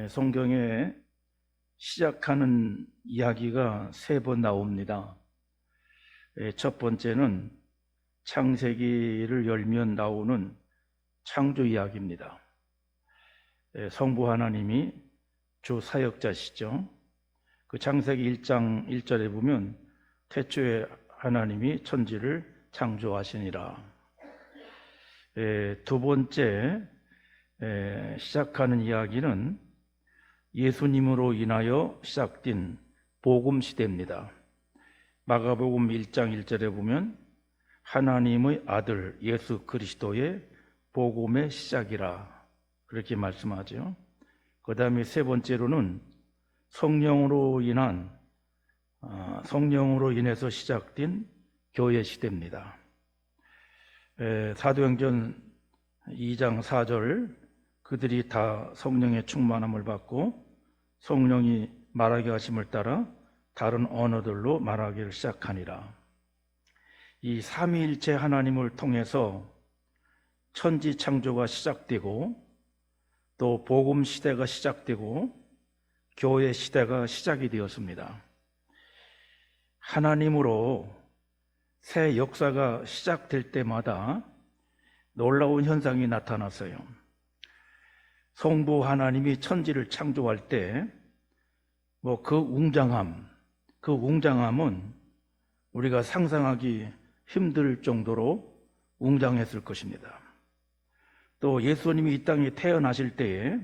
성경에 시작하는 이야기가 3번 나옵니다. 첫 번째는 창세기를 열면 나오는 창조 이야기입니다. 성부 하나님이 주 사역자시죠. 그 창세기 1장 1절에 보면 태초에 하나님이 천지를 창조하시니라. 두 번째 시작하는 이야기는 예수님으로 인하여 시작된 복음 시대입니다. 마가복음 1장 1절에 보면 하나님의 아들 예수 그리스도의 복음의 시작이라 그렇게 말씀하죠. 그 다음에 세 번째로는 성령으로 인해서 시작된 교회 시대입니다. 사도행전 2장 4절 그들이 다 성령의 충만함을 받고 성령이 말하게 하심을 따라 다른 언어들로 말하기를 시작하니라. 이 삼위일체 하나님을 통해서 천지 창조가 시작되고 또 복음 시대가 시작되고 교회 시대가 시작이 되었습니다. 하나님으로 새 역사가 시작될 때마다 놀라운 현상이 나타났어요. 성부 하나님이 천지를 창조할 때 그 웅장함은 우리가 상상하기 힘들 정도로 웅장했을 것입니다. 또 예수님이 이 땅에 태어나실 때에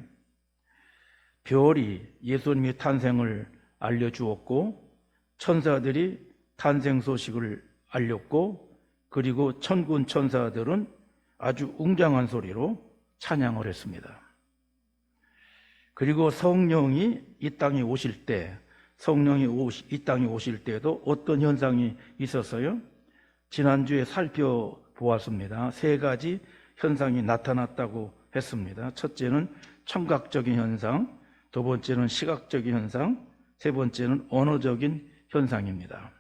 별이 예수님의 탄생을 알려주었고 천사들이 탄생 소식을 알렸고 그리고 천군 천사들은 아주 웅장한 소리로 찬양을 했습니다. 그리고 성령이 이 땅에 오실 때 도 어떤 현상이 있었어요? 지난주에 살펴보았습니다. 3가지 현상이 나타났다고 했습니다. 첫째는 청각적인 현상, 두 번째는 시각적인 현상, 세 번째는 언어적인 현상입니다.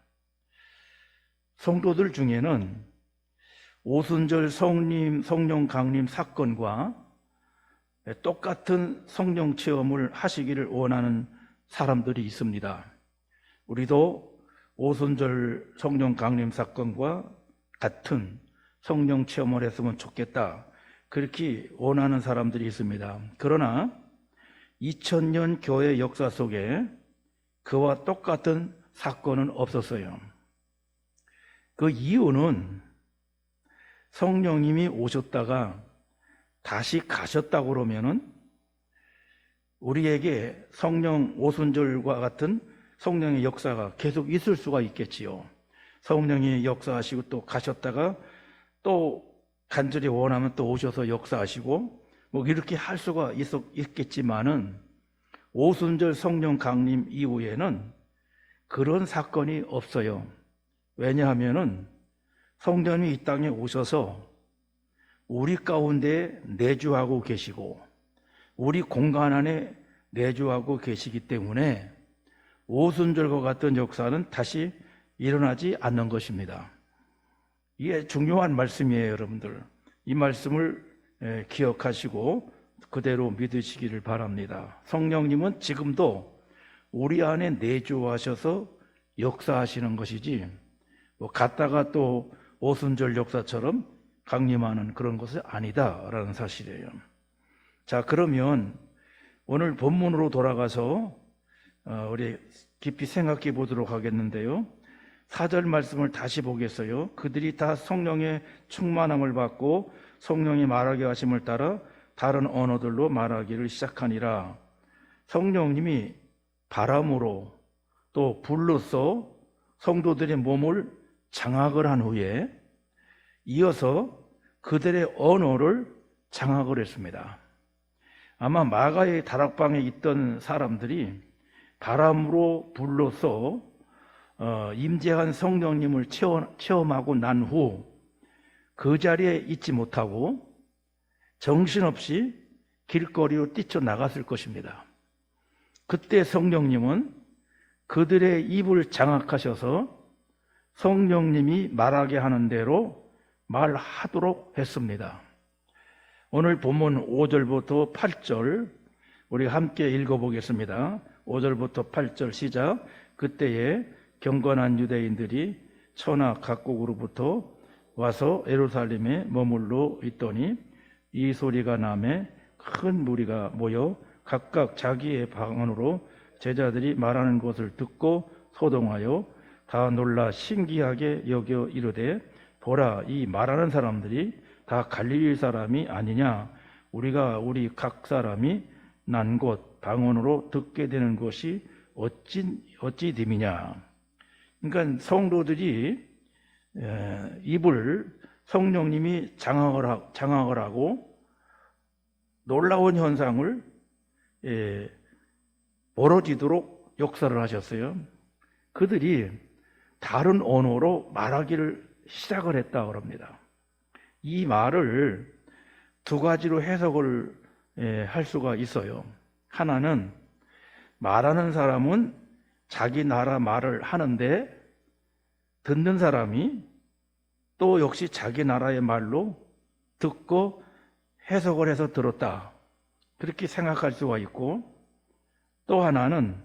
성도들 중에는 오순절 성령 강림 사건과 똑같은 성령 체험을 하시기를 원하는 사람들이 있습니다. 우리도 오순절 성령 강림 사건과 같은 성령 체험을 했으면 좋겠다, 그렇게 원하는 사람들이 있습니다. 그러나 2000년 교회 역사 속에 그와 똑같은 사건은 없었어요. 그 이유는 성령님이 오셨다가 다시 가셨다고 그러면은 우리에게 성령 오순절과 같은 성령의 역사가 계속 있을 수가 있겠지요. 성령이 역사하시고 또 가셨다가 또 간절히 원하면 또 오셔서 역사하시고 이렇게 할 수가 있겠지만은 오순절 성령 강림 이후에는 그런 사건이 없어요. 왜냐하면은 성령이 이 땅에 오셔서 우리 가운데 내주하고 계시고 우리 공간 안에 내주하고 계시기 때문에 오순절과 같은 역사는 다시 일어나지 않는 것입니다. 이게 중요한 말씀이에요, 여러분들. 이 말씀을 기억하시고 그대로 믿으시기를 바랍니다. 성령님은 지금도 우리 안에 내주하셔서 역사하시는 것이지 갔다가 또 오순절 역사처럼 강림하는 그런 것이 아니다라는 사실이에요. 자, 그러면 오늘 본문으로 돌아가서 우리 깊이 생각해 보도록 하겠는데요. 4절 말씀을 다시 보겠어요. 그들이 다 성령의 충만함을 받고 성령이 말하게 하심을 따라 다른 언어들로 말하기를 시작하니라. 성령님이 바람으로 또 불로써 성도들의 몸을 장악을 한 후에 이어서 그들의 언어를 장악을 했습니다. 아마 마가의 다락방에 있던 사람들이 바람으로 불로써 임재한 성령님을 체험하고 난 후 그 자리에 있지 못하고 정신없이 길거리로 뛰쳐나갔을 것입니다. 그때 성령님은 그들의 입을 장악하셔서 성령님이 말하게 하는 대로 말하도록 했습니다. 오늘 본문 5절부터 8절 우리 함께 읽어보겠습니다. 5절부터 8절 시작. 그때에 경건한 유대인들이 천하 각국으로부터 와서 예루살렘에 머물러 있더니 이 소리가 나매 큰 무리가 모여 각각 자기의 방언으로 제자들이 말하는 것을 듣고 소동하여 다 놀라 신기하게 여겨 이르되 보라, 이 말하는 사람들이 다 갈릴리 사람이 아니냐? 우리가 우리 각 사람이 난 곳 방언으로 듣게 되는 것이 어찌 됨이냐? 그러니까 성도들이 입을 성령님이 장악을 하고 놀라운 현상을 벌어지도록 역사를 하셨어요. 그들이 다른 언어로 말하기를 시작을 했다 그럽니다. 이 말을 두 가지로 해석을 할 수가 있어요. 하나는 말하는 사람은 자기 나라 말을 하는데 듣는 사람이 또 역시 자기 나라의 말로 듣고 해석을 해서 들었다. 그렇게 생각할 수가 있고, 또 하나는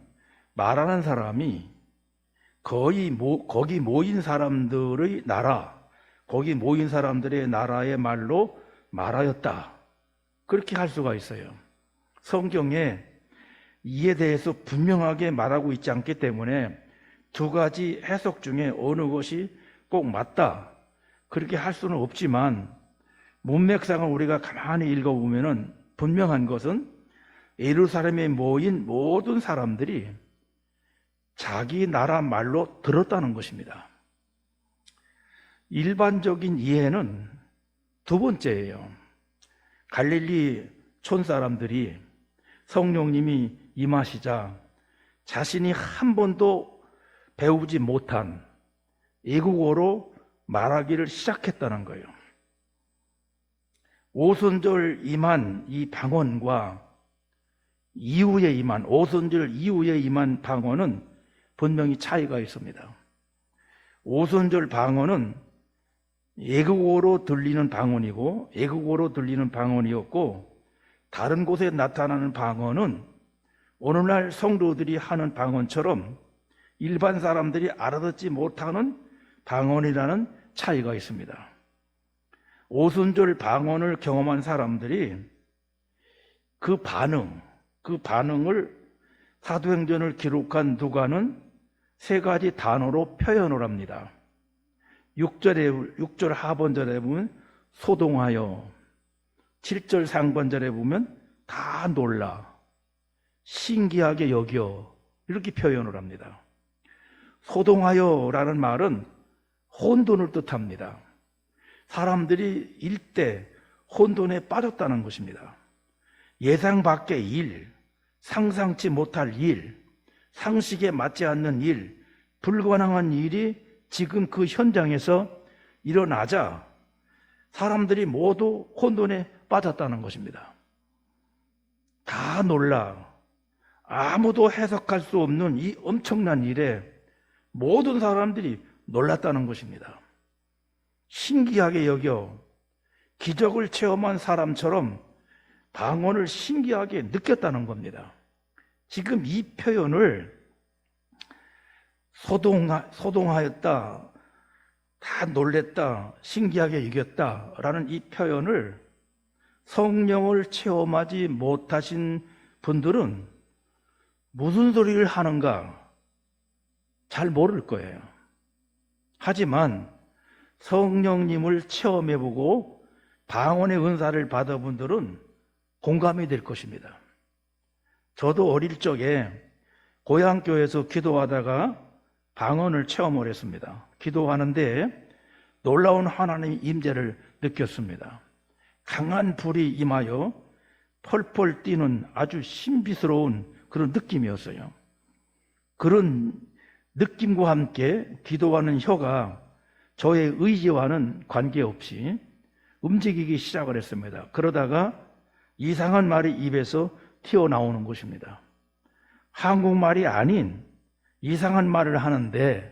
말하는 사람이 거기 모인 사람들의 나라, 거기 모인 사람들의 나라의 말로 말하였다. 그렇게 할 수가 있어요. 성경에 이에 대해서 분명하게 말하고 있지 않기 때문에 두 가지 해석 중에 어느 것이 꼭 맞다, 그렇게 할 수는 없지만 문맥상을 우리가 가만히 읽어보면 분명한 것은 예루살렘에 모인 모든 사람들이 자기 나라 말로 들었다는 것입니다. 일반적인 이해는 두 번째예요. 갈릴리 촌 사람들이 성령님이 임하시자 자신이 한 번도 배우지 못한 애국어로 말하기를 시작했다는 거예요. 오순절 임한 이 방언과 이후에 임한, 오순절 이후에 임한 방언은 분명히 차이가 있습니다. 오순절 방언은 애국어로 들리는 방언이고 애국어로 들리는 방언이었고, 다른 곳에 나타나는 방언은 오늘날 성도들이 하는 방언처럼 일반 사람들이 알아듣지 못하는 방언이라는 차이가 있습니다. 오순절 방언을 경험한 사람들이 그 반응을 사도행전을 기록한 누가는 세 가지 단어로 표현을 합니다. 6절 하반절에 보면 소동하여, 7절 상반절에 보면 다 놀라, 신기하게 여겨, 이렇게 표현을 합니다. 소동하여라는 말은 혼돈을 뜻합니다. 사람들이 일대 혼돈에 빠졌다는 것입니다. 예상 밖의 일, 상상치 못할 일, 상식에 맞지 않는 일, 불가능한 일이 지금 그 현장에서 일어나자 사람들이 모두 혼돈에 빠졌다는 것입니다. 다 놀라, 아무도 해석할 수 없는 이 엄청난 일에 모든 사람들이 놀랐다는 것입니다. 신기하게 여겨 기적을 체험한 사람처럼 방언을 신기하게 느꼈다는 겁니다. 지금 이 표현을 소동하였다, 다 놀랬다, 신기하게 이겼다라는 이 표현을 성령을 체험하지 못하신 분들은 무슨 소리를 하는가 잘 모를 거예요. 하지만 성령님을 체험해보고 방언의 은사를 받은 분들은 공감이 될 것입니다. 저도 어릴 적에 고향교회에서 기도하다가 방언을 체험을 했습니다. 기도하는데 놀라운 하나님의 임재를 느꼈습니다. 강한 불이 임하여 펄펄 뛰는 아주 신비스러운 그런 느낌이었어요. 그런 느낌과 함께 기도하는 혀가 저의 의지와는 관계없이 움직이기 시작을 했습니다. 그러다가 이상한 말이 입에서 튀어나오는 것입니다. 한국말이 아닌 이상한 말을 하는데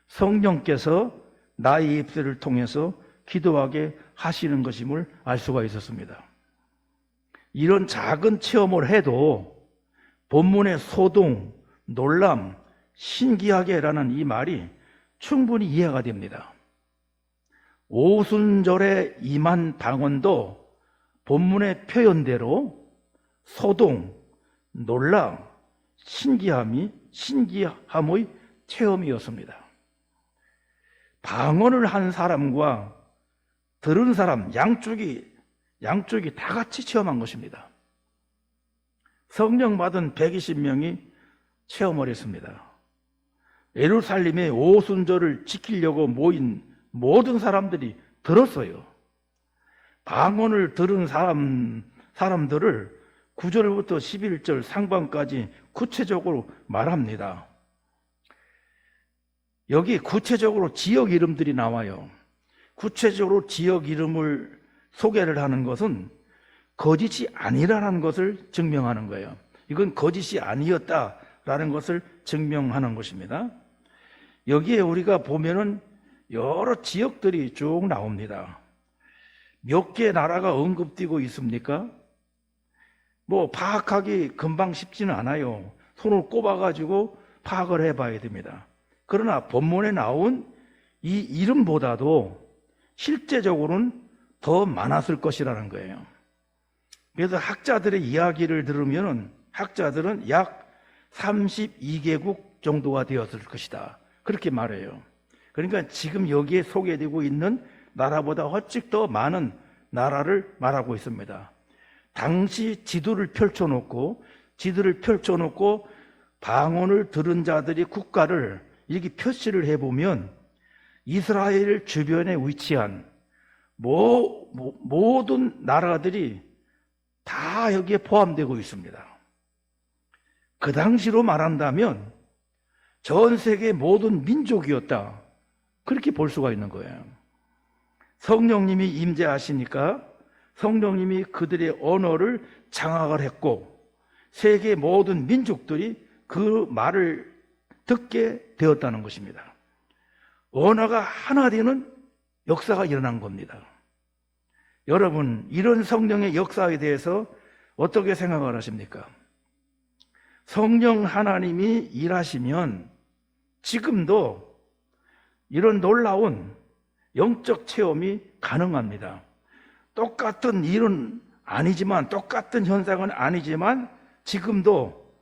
성령께서 나의 입술을 통해서 기도하게 하시는 것임을 알 수가 있었습니다. 이런 작은 체험을 해도 본문의 소동, 놀람, 신기하게라는 이 말이 충분히 이해가 됩니다. 오순절에 임한 방언도 본문의 표현대로 소동, 놀람, 신기함의 체험이었습니다. 방언을 한 사람과 들은 사람 양쪽이 다 같이 체험한 것입니다. 성령 받은 120명이 체험을 했습니다. 예루살렘의 오순절을 지키려고 모인 모든 사람들이 들었어요. 방언을 들은 사람들을 9절부터 11절 상반까지 구체적으로 말합니다. 여기 구체적으로 지역 이름들이 나와요. 구체적으로 지역 이름을 소개를 하는 것은 거짓이 아니라는 것을 증명하는 거예요. 이건 거짓이 아니었다라는 것을 증명하는 것입니다. 여기에 우리가 보면은 여러 지역들이 쭉 나옵니다. 몇 개 나라가 언급되고 있습니까? 파악하기 금방 쉽지는 않아요. 손을 꼽아가지고 파악을 해봐야 됩니다. 그러나 본문에 나온 이 이름보다도 실제적으로는 더 많았을 것이라는 거예요. 그래서 학자들의 이야기를 들으면 학자들은 약 32개국 정도가 되었을 것이다, 그렇게 말해요. 그러니까 지금 여기에 소개되고 있는 나라보다 훨씬 더 많은 나라를 말하고 있습니다. 당시 지도를 펼쳐놓고 방언을 들은 자들의 국가를 이렇게 표시를 해보면 이스라엘 주변에 위치한 모든 나라들이 다 여기에 포함되고 있습니다. 그 당시로 말한다면 전 세계 모든 민족이었다, 그렇게 볼 수가 있는 거예요. 성령님이 임재하시니까 성령님이 그들의 언어를 장악을 했고 세계 모든 민족들이 그 말을 듣게 되었다는 것입니다. 언어가 하나 되는 역사가 일어난 겁니다. 여러분, 이런 성령의 역사에 대해서 어떻게 생각을 하십니까? 성령 하나님이 일하시면 지금도 이런 놀라운 영적 체험이 가능합니다. 똑같은 일은 아니지만, 똑같은 현상은 아니지만 지금도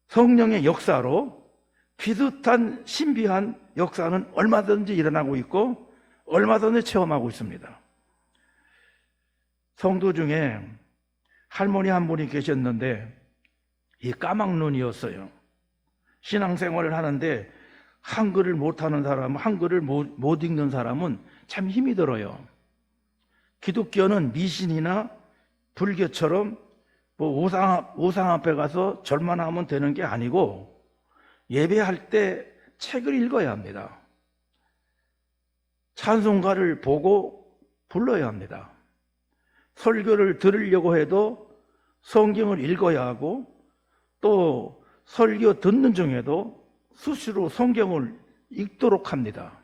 성령의 역사로 비슷한 신비한 역사는 얼마든지 일어나고 있고 얼마든지 체험하고 있습니다. 성도 중에 할머니 한 분이 계셨는데 이 까막눈이었어요. 신앙생활을 하는데 한글을 못하는 사람, 한글을 못 읽는 사람은 참 힘이 들어요. 기독교는 미신이나 불교처럼 우상 앞에 가서 절만 하면 되는 게 아니고 예배할 때 책을 읽어야 합니다. 찬송가를 보고 불러야 합니다. 설교를 들으려고 해도 성경을 읽어야 하고 또 설교 듣는 중에도 수시로 성경을 읽도록 합니다.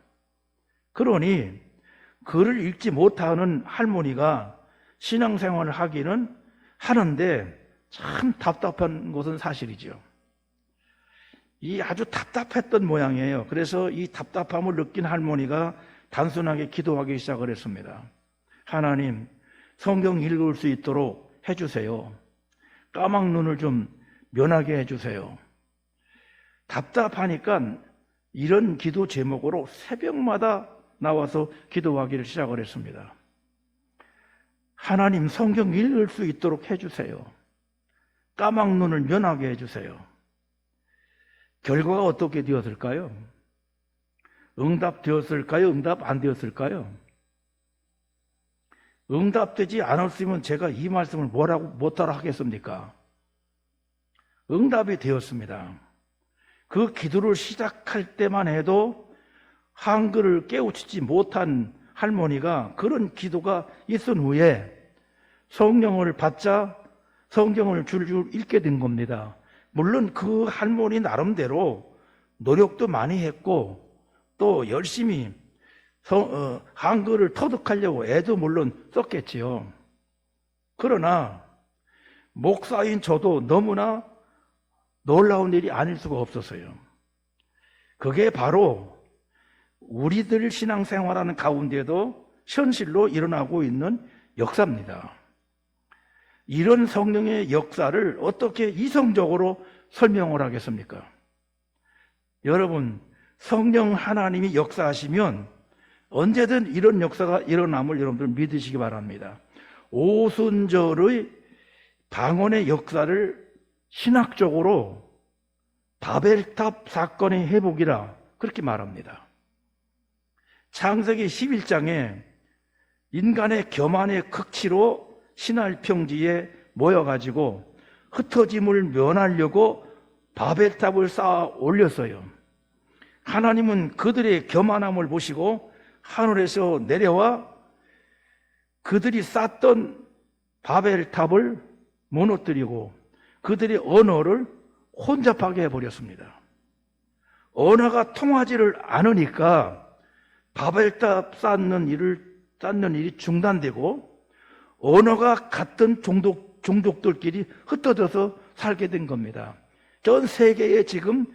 그러니 글을 읽지 못하는 할머니가 신앙생활을 하기는 하는데 참 답답한 것은 사실이죠. 이 아주 답답했던 모양이에요. 그래서 이 답답함을 느낀 할머니가 단순하게 기도하기 시작을 했습니다. 하나님, 성경 읽을 수 있도록 해주세요. 까막눈을 좀 면하게 해주세요. 답답하니까 이런 기도 제목으로 새벽마다 나와서 기도하기를 시작을 했습니다. 하나님, 성경 읽을 수 있도록 해주세요. 까막눈을 면하게 해주세요. 결과가 어떻게 되었을까요? 응답되었을까요? 응답 안 되었을까요? 응답되지 않았으면 제가 이 말씀을 못하라 하겠습니까? 응답이 되었습니다. 그 기도를 시작할 때만 해도 한글을 깨우치지 못한 할머니가 그런 기도가 있은 후에 성령을 받자 성경을 줄줄 읽게 된 겁니다. 물론 그 할머니 나름대로 노력도 많이 했고 또 열심히 한글을 터득하려고 애도 물론 썼겠지요. 그러나 목사인 저도 너무나 놀라운 일이 아닐 수가 없었어요. 그게 바로 우리들 신앙생활하는 가운데도 현실로 일어나고 있는 역사입니다. 이런 성령의 역사를 어떻게 이성적으로 설명을 하겠습니까? 여러분, 성령 하나님이 역사하시면 언제든 이런 역사가 일어남을 여러분들 믿으시기 바랍니다. 오순절의 방언의 역사를 신학적으로 바벨탑 사건의 회복이라 그렇게 말합니다. 창세기 11장에 인간의 교만의 극치로 신할 평지에 모여가지고 흩어짐을 면하려고 바벨탑을 쌓아 올렸어요. 하나님은 그들의 교만함을 보시고 하늘에서 내려와 그들이 쌓던 바벨탑을 무너뜨리고 그들의 언어를 혼잡하게 해버렸습니다. 언어가 통하지를 않으니까 바벨탑 쌓는 일이 중단되고 언어가 같은 종족들끼리 흩어져서 살게 된 겁니다. 전 세계에 지금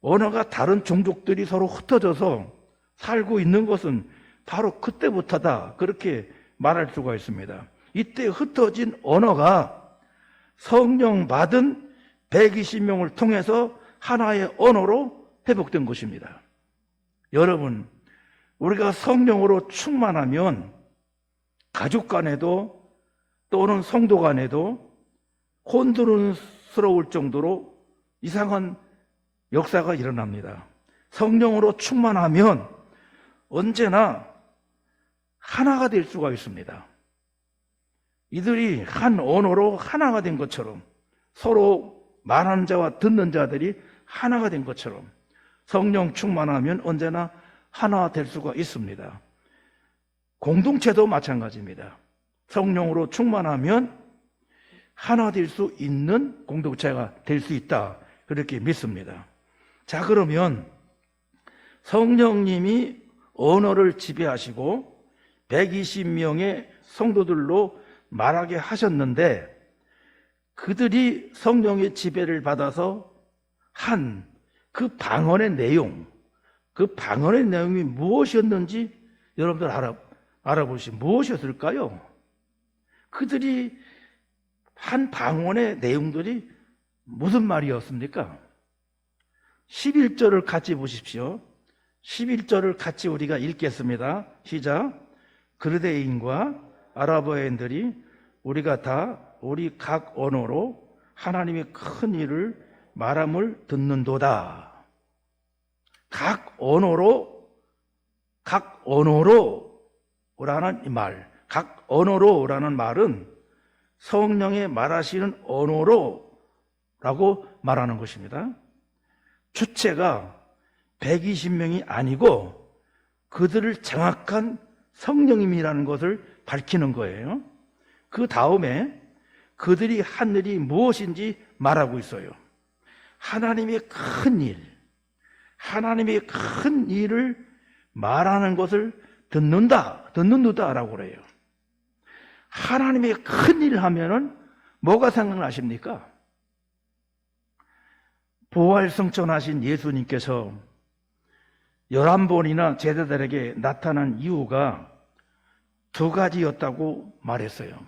언어가 다른 종족들이 서로 흩어져서 살고 있는 것은 바로 그때부터다, 그렇게 말할 수가 있습니다. 이때 흩어진 언어가 성령 받은 120명을 통해서 하나의 언어로 회복된 것입니다. 여러분, 우리가 성령으로 충만하면 가족 간에도 또는 성도 간에도 혼돈스러울 정도로 이상한 역사가 일어납니다. 성령으로 충만하면 언제나 하나가 될 수가 있습니다. 이들이 한 언어로 하나가 된 것처럼, 서로 말하는 자와 듣는 자들이 하나가 된 것처럼 성령 충만하면 언제나 하나 될 수가 있습니다. 공동체도 마찬가지입니다. 성령으로 충만하면 하나 될 수 있는 공동체가 될 수 있다, 그렇게 믿습니다. 자, 그러면 성령님이 언어를 지배하시고 120명의 성도들로 말하게 하셨는데 그들이 성령의 지배를 받아서 한 그 방언의 내용, 그 방언의 내용이 무엇이었는지 여러분들 알아보시면 무엇이었을까요? 그들이 한 방언의 내용들이 무슨 말이었습니까? 11절을 같이 보십시오. 11절을 같이 우리가 읽겠습니다. 시작. 그르데인과 아라바인들이 우리가 다 우리 각 언어로 하나님의 큰 일을 말함을 듣는도다. 각 언어로라는 말, 각 언어로라는 말은 성령의 말하시는 언어로라고 말하는 것입니다. 주체가 120명이 아니고 그들을 정확한 성령님이라는 것을 밝히는 거예요. 그 다음에 그들이 한 일이 무엇인지 말하고 있어요. 하나님의 큰 일, 하나님의 큰 일을 말하는 것을 듣는다라고 그래요. 하나님의 큰 일 하면은 뭐가 생각나십니까? 부활승천하신 예수님께서 11번이나 제자들에게 나타난 이유가 두 가지였다고 말했어요.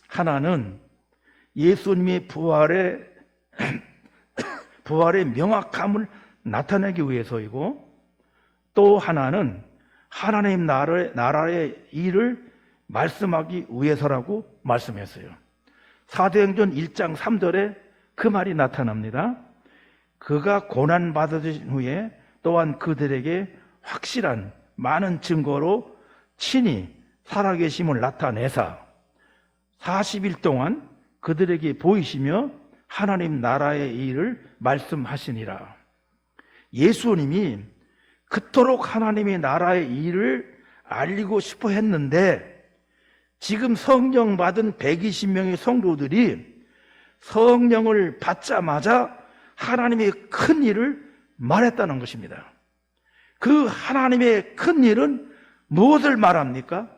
하나는 예수님의 부활의 명확함을 나타내기 위해서이고, 또 하나는 하나님 나라의 일을 말씀하기 위해서라고 말씀했어요. 사도행전 1장 3절에 그 말이 나타납니다. 그가 고난받으신 후에 또한 그들에게 확실한 많은 증거로 친히 살아계심을 나타내사 40일 동안 그들에게 보이시며 하나님 나라의 일을 말씀하시니라. 예수님이 그토록 하나님의 나라의 일을 알리고 싶어 했는데 지금 성령 받은 120명의 성도들이 성령을 받자마자 하나님의 큰 일을 말했다는 것입니다. 그 하나님의 큰 일은 무엇을 말합니까?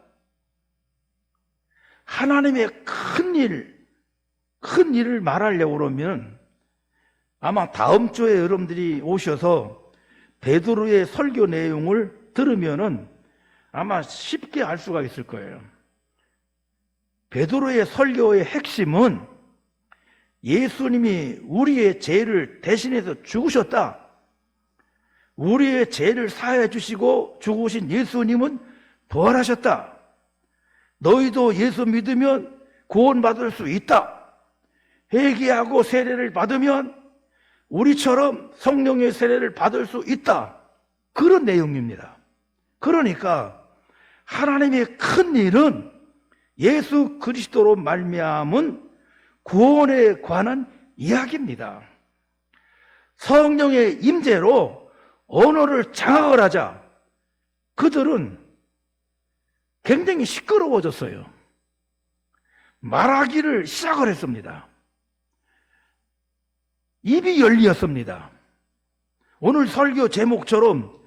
하나님의 큰 일, 큰 일을 말하려고 그러면 아마 다음 주에 여러분들이 오셔서 베드로의 설교 내용을 들으면은 아마 쉽게 알 수가 있을 거예요. 베드로의 설교의 핵심은 예수님이 우리의 죄를 대신해서 죽으셨다. 우리의 죄를 사해 주시고 죽으신 예수님은 부활하셨다. 너희도 예수 믿으면 구원받을 수 있다. 회개하고 세례를 받으면 우리처럼 성령의 세례를 받을 수 있다. 그런 내용입니다. 그러니까 하나님의 큰 일은 예수 그리스도로 말미암은 구원에 관한 이야기입니다. 성령의 임재로 언어를 장악을 하자 그들은 굉장히 시끄러워졌어요. 말하기를 시작을 했습니다. 입이 열렸습니다. 오늘 설교 제목처럼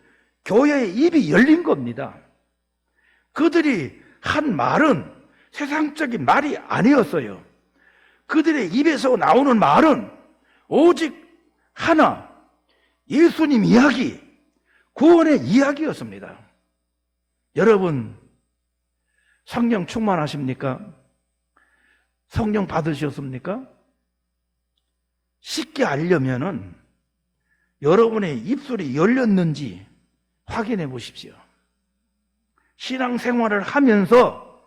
교회의 입이 열린 겁니다. 그들이 한 말은 세상적인 말이 아니었어요. 그들의 입에서 나오는 말은 오직 하나, 예수님 이야기, 구원의 이야기였습니다. 여러분, 성령 충만하십니까? 성령 받으셨습니까? 쉽게 알려면은 여러분의 입술이 열렸는지 확인해 보십시오. 신앙생활을 하면서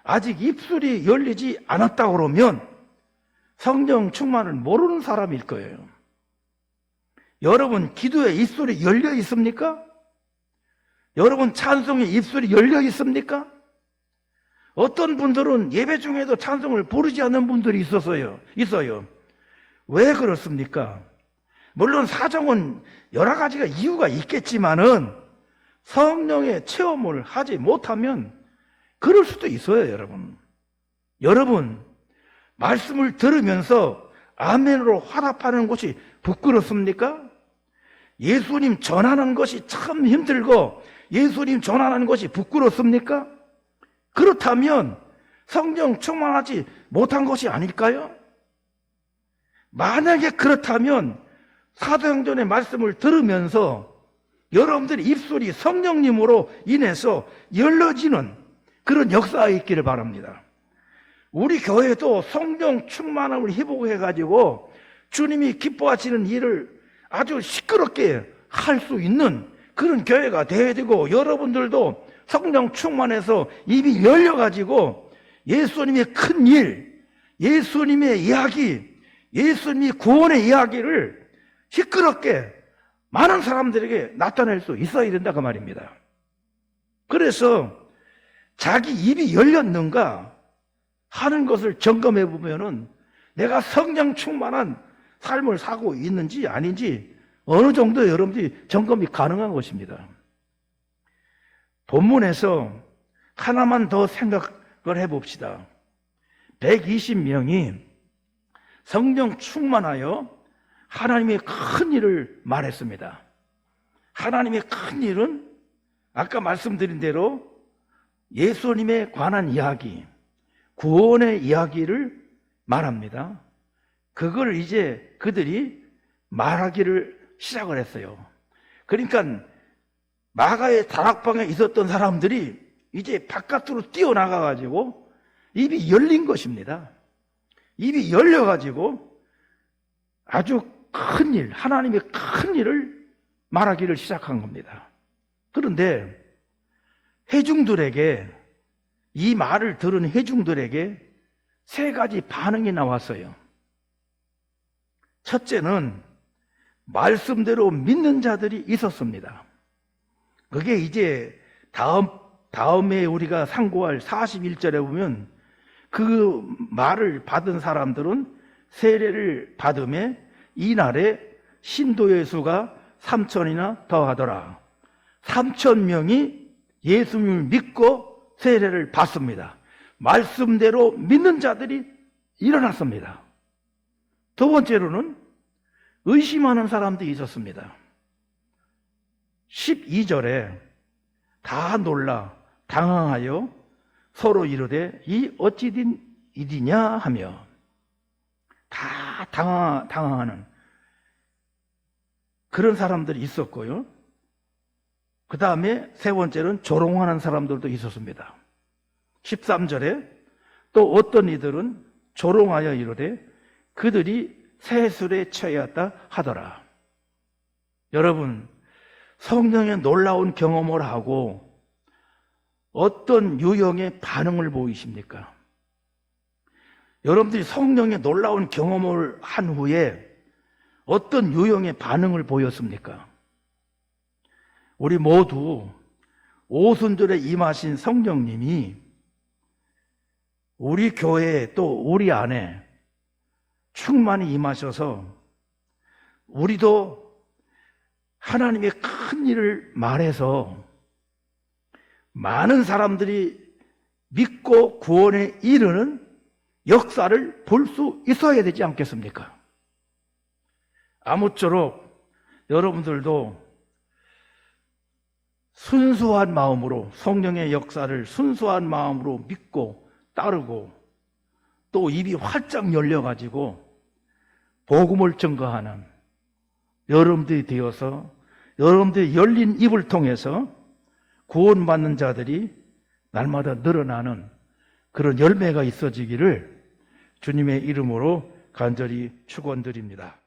아직 입술이 열리지 않았다 그러면 성령 충만을 모르는 사람일 거예요. 여러분 기도에 입술이 열려 있습니까? 여러분 찬송에 입술이 열려 있습니까? 어떤 분들은 예배 중에도 찬송을 부르지 않는 분들이 있어요. 왜 그렇습니까? 물론 사정은 여러 가지가 이유가 있겠지만은 성령의 체험을 하지 못하면 그럴 수도 있어요, 여러분. 여러분, 말씀을 들으면서 아멘으로 화답하는 것이 부끄럽습니까? 예수님 전하는 것이 참 힘들고 예수님 전하는 것이 부끄럽습니까? 그렇다면 성령 충만하지 못한 것이 아닐까요? 만약에 그렇다면 사도행전의 말씀을 들으면서 여러분들의 입술이 성령님으로 인해서 열려지는 그런 역사가 있기를 바랍니다. 우리 교회도 성령 충만함을 회복해가지고 주님이 기뻐하시는 일을 아주 시끄럽게 할 수 있는 그런 교회가 되어야 되고, 여러분들도 성령 충만해서 입이 열려가지고 예수님의 큰 일, 예수님의 이야기, 예수님이 구원의 이야기를 시끄럽게 많은 사람들에게 나타낼 수 있어야 된다 그 말입니다. 그래서 자기 입이 열렸는가 하는 것을 점검해 보면은 내가 성령 충만한 삶을 사고 있는지 아닌지 어느 정도 여러분들이 점검이 가능한 것입니다. 본문에서 하나만 더 생각을 해봅시다. 120명이 성령 충만하여 하나님의 큰 일을 말했습니다. 하나님의 큰 일은 아까 말씀드린 대로 예수님에 관한 이야기, 구원의 이야기를 말합니다. 그걸 이제 그들이 말하기를 시작을 했어요. 그러니까 마가의 다락방에 있었던 사람들이 이제 바깥으로 뛰어나가가지고 입이 열린 것입니다. 입이 열려가지고 아주 큰 일, 하나님의 큰 일을 말하기를 시작한 겁니다. 그런데 회중들에게, 이 말을 들은 회중들에게 세 가지 반응이 나왔어요. 첫째는 말씀대로 믿는 자들이 있었습니다. 그게 이제 다음에 우리가 상고할 41절에 보면 그 말을 받은 사람들은 세례를 받음에 이날에 신도의 수가 3,000이나 더하더라. 3,000명이 예수님을 믿고 세례를 받습니다. 말씀대로 믿는 자들이 일어났습니다. 두 번째로는 의심하는 사람들이 있었습니다. 12절에 다 놀라 당황하여 서로 이르되 이 어찌 된 일이냐 하며, 다 당황하는 그런 사람들이 있었고요. 그 다음에 세 번째는 조롱하는 사람들도 있었습니다. 13절에 또 어떤 이들은 조롱하여 이르되 그들이 세술에 처해왔다 하더라. 여러분, 성령의 놀라운 경험을 하고 어떤 유형의 반응을 보이십니까? 여러분들이 성령의 놀라운 경험을 한 후에 어떤 유형의 반응을 보였습니까? 우리 모두 오순절에 임하신 성령님이 우리 교회에 또 우리 안에 충만히 임하셔서 우리도 하나님의 큰 일을 말해서 많은 사람들이 믿고 구원에 이르는 역사를 볼 수 있어야 되지 않겠습니까? 아무쪼록 여러분들도 순수한 마음으로 성령의 역사를 순수한 마음으로 믿고 따르고 또 입이 활짝 열려가지고 복음을 증거하는 여러분들이 되어서 여러분들이 열린 입을 통해서 구원받는 자들이 날마다 늘어나는 그런 열매가 있어지기를 주님의 이름으로 간절히 축원드립니다.